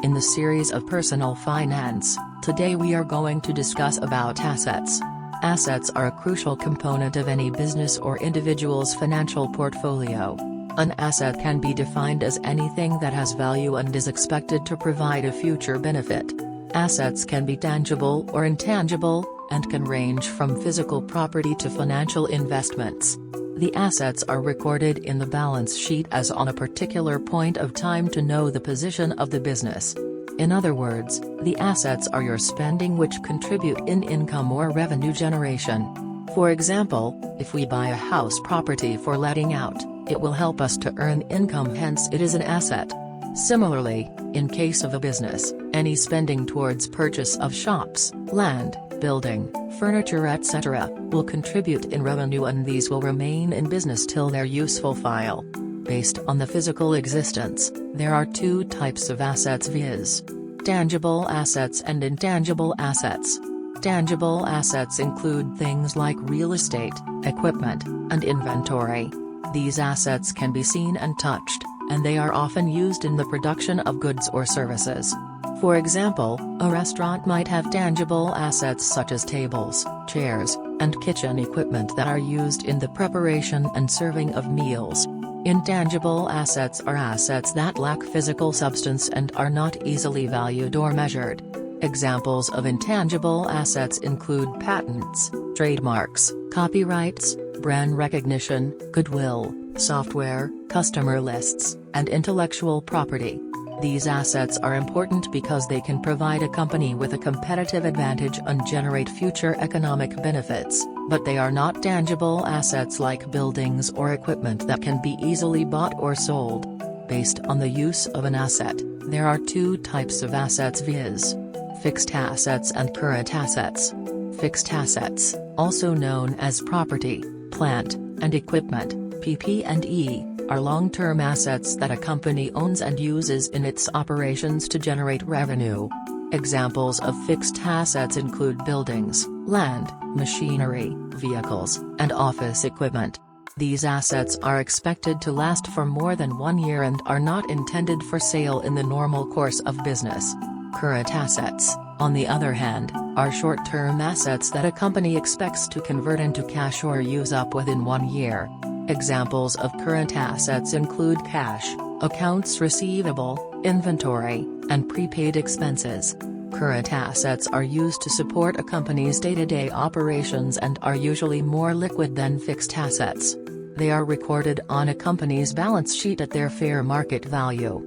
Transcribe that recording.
In the series of Personal Finance, today we are going to discuss about assets. Assets are a crucial component of any business or individual's financial portfolio. An asset can be defined as anything that has value and is expected to provide a future benefit. Assets can be tangible or intangible, and can range from physical property to financial investments. The assets are recorded in the balance sheet as on a particular point of time to know the position of the business. In other words, the assets are your spending which contribute in income or revenue generation. For example, if we buy a house property for letting out, it will help us to earn income, hence it is an asset. Similarly, in case of a business, any spending towards purchase of shops, land, building, furniture etc. will contribute in revenue, and these will remain in business till their useful file. Based on the physical existence, there are two types of assets, viz. Tangible assets and intangible assets. Tangible assets include things like real estate, equipment, and inventory. These assets can be seen and touched, and they are often used in the production of goods or services. For example, a restaurant might have tangible assets such as tables, chairs, and kitchen equipment that are used in the preparation and serving of meals. Intangible assets are assets that lack physical substance and are not easily valued or measured. Examples of intangible assets include patents, trademarks, copyrights, brand recognition, goodwill, software, customer lists, and intellectual property. These assets are important because they can provide a company with a competitive advantage and generate future economic benefits, but they are not tangible assets like buildings or equipment that can be easily bought or sold. Based on the use of an asset, there are two types of assets, viz. Fixed assets and current assets. Fixed assets, also known as property, plant, and equipment, PP&E, are long-term assets that a company owns and uses in its operations to generate revenue. Examples of fixed assets include buildings, land, machinery, vehicles, and office equipment. These assets are expected to last for more than 1 year and are not intended for sale in the normal course of business. Current assets, on the other hand, are short-term assets that a company expects to convert into cash or use up within 1 year. Examples of current assets include cash, accounts receivable, inventory, and prepaid expenses. Current assets are used to support a company's day-to-day operations and are usually more liquid than fixed assets. They are recorded on a company's balance sheet at their fair market value.